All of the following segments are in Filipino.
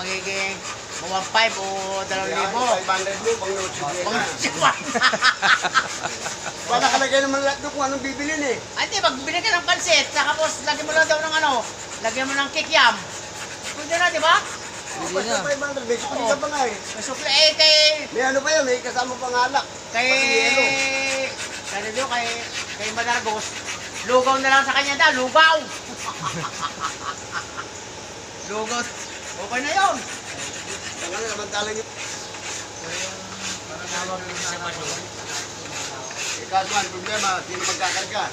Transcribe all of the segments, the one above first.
magiging 1.5 o 2,000. 500 mo, pang notes yun. Wala kalagay naman lahat doon kung anong bibilin eh. Ay, di, magbibili ka ng pansit, saka po, lagyan mo lang daw ng ano, lagyan mo ng kikiam. Pwede na, di ba? Hindi na. 500, may sukli ka pa nga eh. May sukli, eh, kay... May ano pa yun, may kasama pang alak. Kay... Kay Manargos, lugaw na lang sa kanya daw, lugaw! Lugaw, okay na yun. Saka na naman talaga yun. Ikaw man, problema, sino magkakarga?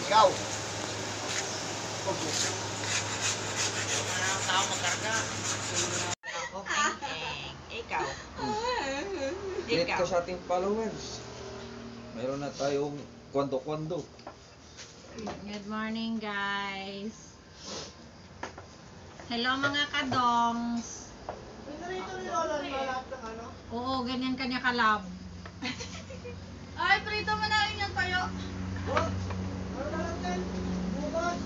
Ikaw. Ang tao magkarga. Ikaw. Get ka sa ating followers. Meron na tayong kwando-kwando. Good morning, guys. Hello, mga kadongs. Pinarito ni Lola lahat ng ano? Oo, ganyan kanya kalab. Ay, prito mo na rin yung tayo. Oh, ano na natin? Bukas.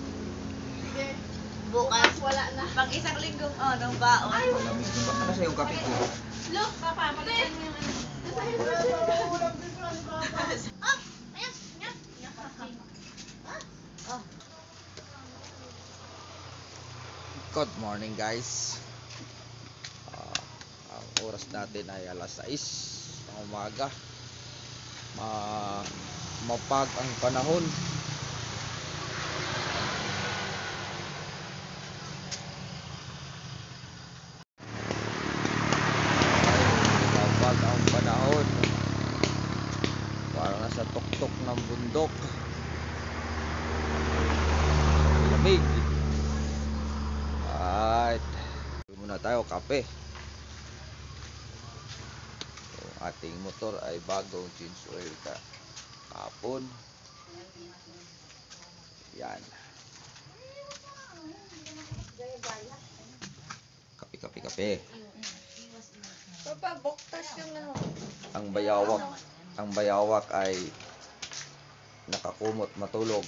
Sige. Bukas. Wala na. Pang isang linggo. Oh, nung baon. Malamig na ba? Ano sa'yo kape ko? Look, papa, palitan mo yung ano. Ulam din pala ni Papa. Ah! Ayan! Ayan! Oh. Good morning, guys. Ang oras natin ay alas 6 ng umaga. Mapag ang panahon. Mapag ang panahon. Parang nasa tuktok ng bundok. Lamig. Alright. Muna tayo kape. Ang ating motor ay bagong change oil kahapon. Yan. Kape. Papa, buktas yung ano. Ang bayawak ay nakakumot matulog.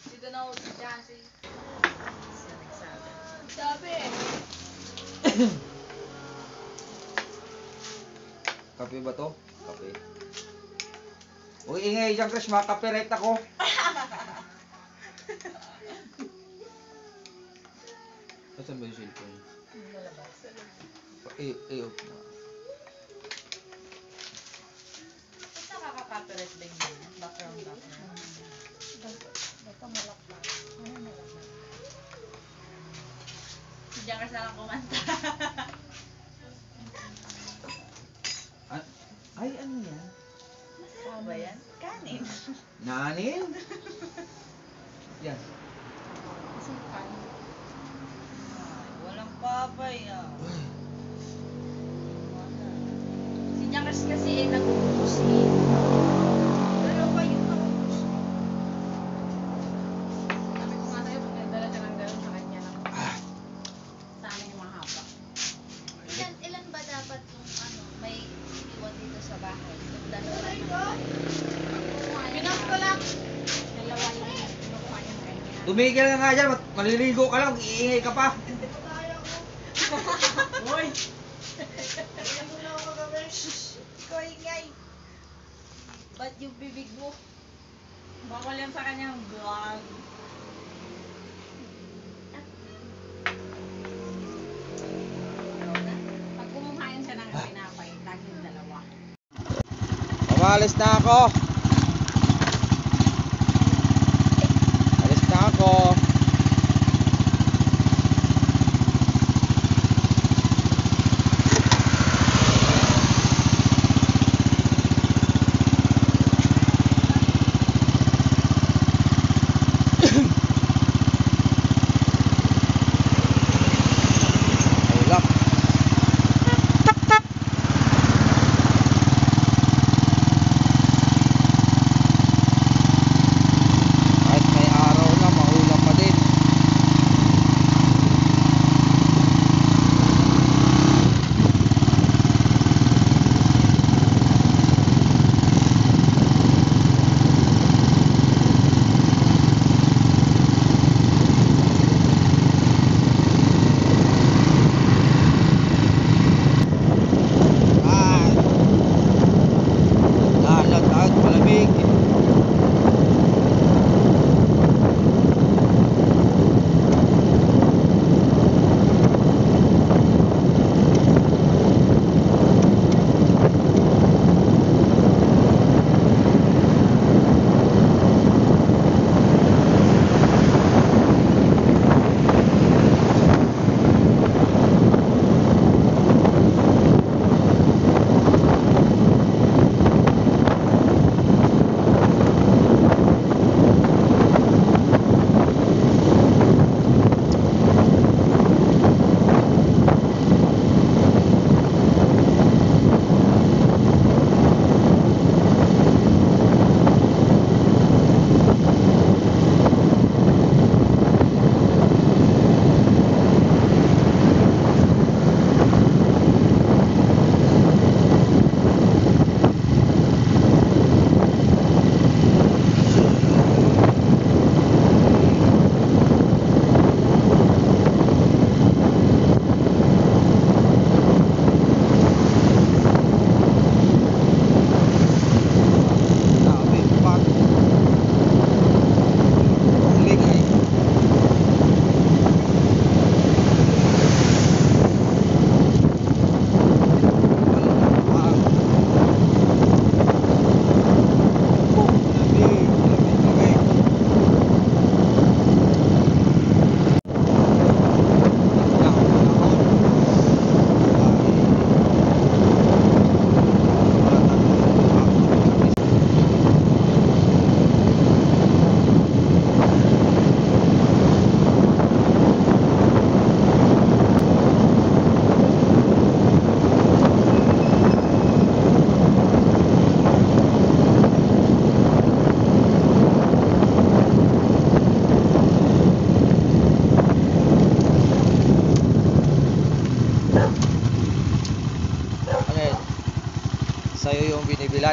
Dito na ako si Jassy. Sabi eh. Kape ba to? Kape. Uy, ingay dyan, Chris. Makapirate ako. Saan ba yung cellphone? Basta nakaka-copyright ba yung background. Si Jackers na lang kumanta. Ay, ano yan? Ano ba yan? Kanin. Nanin? Yan. Walang papay ah. Si Jackers kasi ay nag-uubos eh. Dalawa yung nakapos. Sabi ko nga sa'yo, pag nagdala ka ng galon sa kanya lang. Sa amin yung mahaba. Ilan ba dapat yung ano, may iwan dito sa bahay? Yung dalawa. Pinas ko lang. Dalawa yung kinukuha niyang ganyan. Tumigil ka nga dyan. Maliligo ka lang. Iingay ka pa. Uy! Ikaw ingay. Ba't yung bibig mo? Bawal yan sa kanyang vlog. Pag kumuhain siya ng pinapay, laging dalawa. Umalis na ako. Alis na ako. Ulap.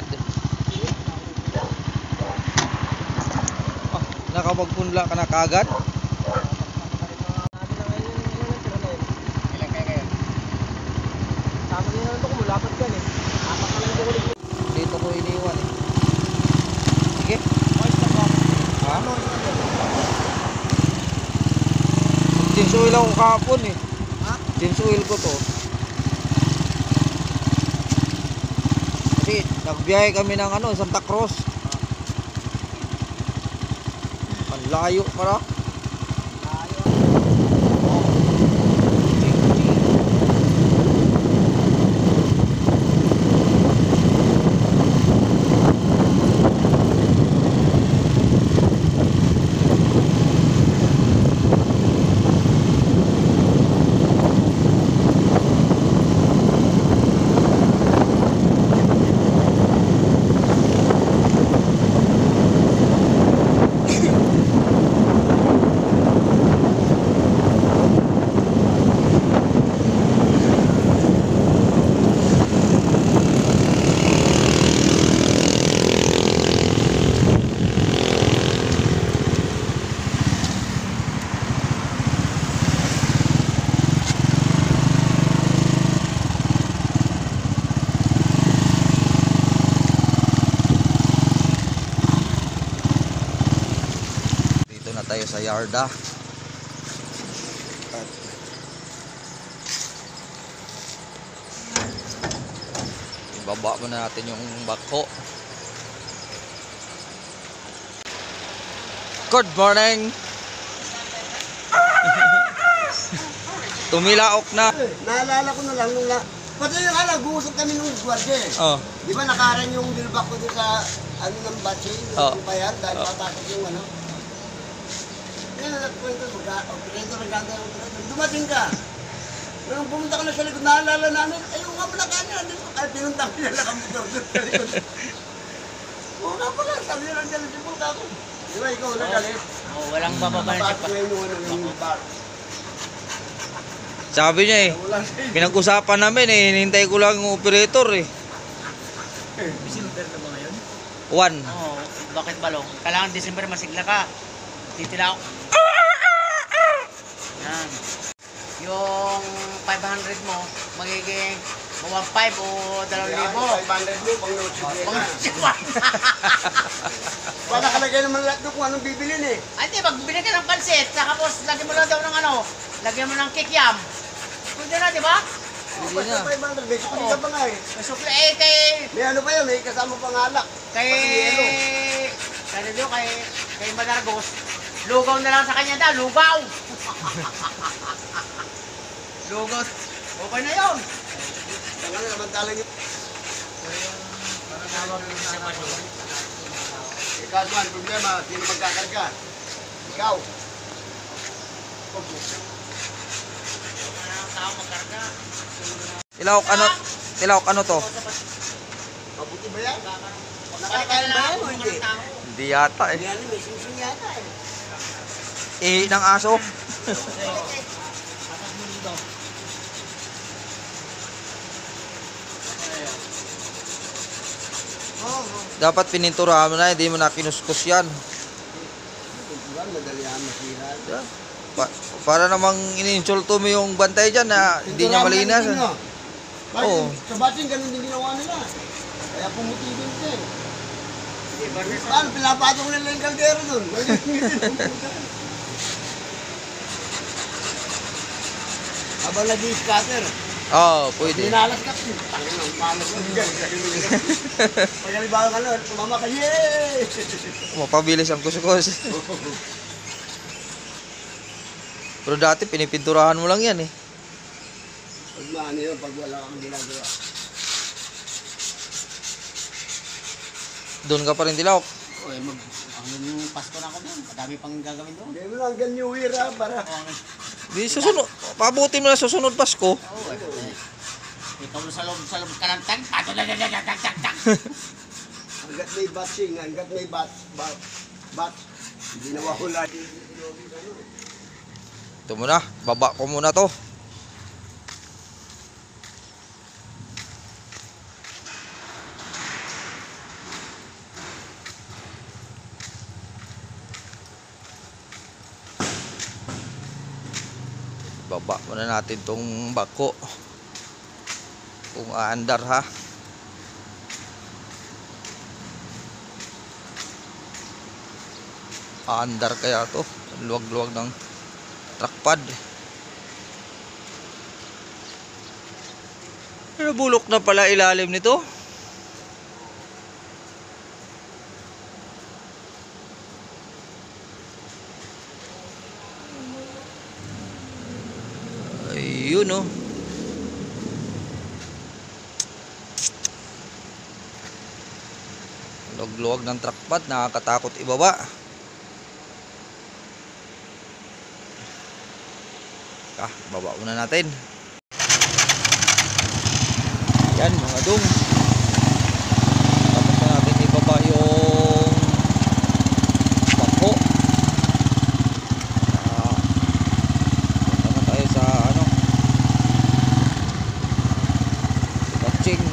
agad. Nakapagpunla ka na kaagad? Ilan kayo? Dito ko iniwan eh. Sige. Ha? Change oil ako kahapon eh. Ha? Change oil ko to. Kasi nagbiyahe kami ng Santa Cruz. Ang layo para. Tayo sa yarda. At ibaba muna natin yung bako. Good morning. Tumilaok na. Naalala ko na lang nung pati yung nag-uusap kami nung gwardiya eh. Oh. Di ba nakaran yung dilbak ko doon sa ng batsi, Oh. yung bayan, dahil papasok yung Kaya nagkwento, operator, dumating ka. Nung pumunta ka na sa likod, naalala namin, yung nga pala kanya, nandito. Ay, pinunta ko nila ang motor doon sa likod. Oo nga pala, sabi nila, nandiyan si Pulka ako. Di ba, ikaw nagalit? Oh, walang bababa na siya Napasok pa. ngayon yung bar. Sabi niya eh, Wala siya. pinag-usapan namin eh, hinihintay ko lang yung operator eh. Silver na ba ngayon? 1. Oo, bakit balong? Kailangan December masigla ka. Titilaw. Yan. Yung 500 mo, magiging 1.5 o 2,000. 500 mo, pang notes. Wala nakalagay naman lahat doon kung anong bibilin eh. Ay, di, magbili ka ng pansit, saka tapos lagyan mo lang daw ng lagyan mo ng kikiam. Pwede na, di ba? Hindi Basta na. 500, may sukli ka pa nga eh. May sukli, kay, May ano pa yun, may kasama pang alak. kay, Pati yelo. kay Madargos, lugaw na lang sa kanya daw, lugaw! Lugaw, okay na yun. Tanga na naman talang yun. Ikaw man, problema, sino magkakarga? Ikaw. Ilaok ano to? Mabuti ba yan? Nakakain ba yan o hindi? Hindi yata eh. Yan, may sing-sing yata eh. Ng aso. Dapat pininturahan mo na, hindi mo na kinuskus yan. Kultural, madalihan masira. Yeah. Para namang ininsulto mo yung bantay dyan na hindi niya malinas. Oo. Sa bating, ganun din ginawa nila. Kaya pumuti din siya eh. Paano, pinapatong nila yung kaldero dun. Habang nag-i-scatter. Oo, pwede. Dinalas ka. Ang malas mo galing. Pag halimbawa ka nun, tumama ka, yay! Mapabilis ang kuskus. Pero dati pinipinturahan mo lang yan eh. Pag maano yun, pag wala kang ginagawa. Doon ka pa rin Tilaok. Uy, ang Pasko na ako doon, madami pang gagawin doon. Hindi mo lang hanggang New Year ha, para... Di susunod, pabuti mo na susunod Pasko. Oo, ikaw sa loob ka ng tag, tag. Hanggat may batching, hanggat may batch, hindi nawawala. Ito muna, baba ko muna to. Ibaba muna natin tong bako kung aandar ha. Aandar kaya to, luwag-luwag ng truck pad. Pero bulok na pala ilalim nito. Ayun oh. Luwag-luwag ng truck pad, nakakatakot ibaba. Baba muna natin. Yan mga dong. Tapos na natin ibaba yung bako. Punta na tayo sa ano, batching.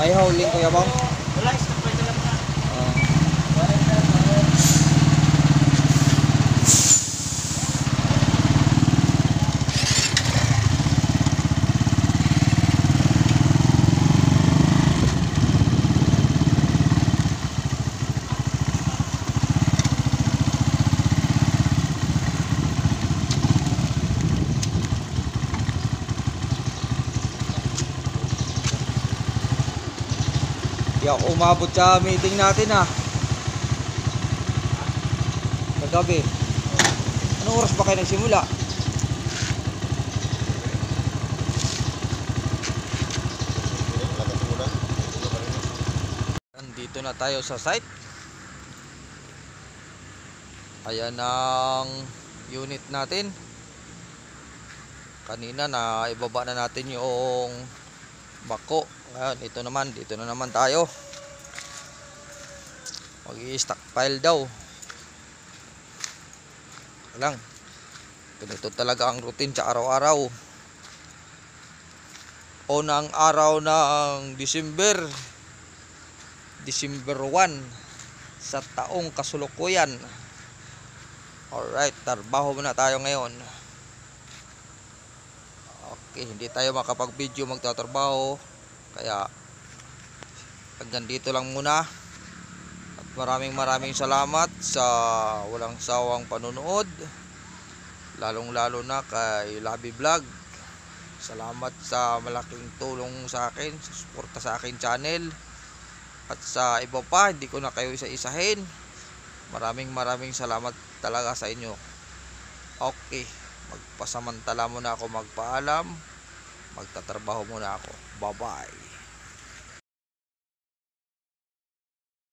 May hauling kuya bang? Wala, stop pa lang na. Di ako umabot sa meeting natin ah. Kagabi. Anong oras ba kayo nagsimula? Nandito na tayo sa site. Ayan ang unit natin. Kanina na ibaba na natin yung bako. Ngayon, dito na naman tayo. Mag-i-stockpile daw. Lang. Ganito talaga ang routine sa araw-araw. Unang araw ng December 1 sa taong kasulukuyan. Alright, trabaho muna tayo ngayon. Okay, hindi tayo makapag-video magtatrabaho. Kaya hanggang dito lang muna. At maraming salamat sa walang sawang panunood. Lalong-lalo na kay Labi Vlog. Salamat sa malaking tulong sa akin, sa suporta sa akin channel. At sa iba pa, hindi ko na kayo isa-isahin. Maraming salamat talaga sa inyo. Okay, magpasamantala muna ako magpaalam. Magtatrabaho muna ako. Bye-bye.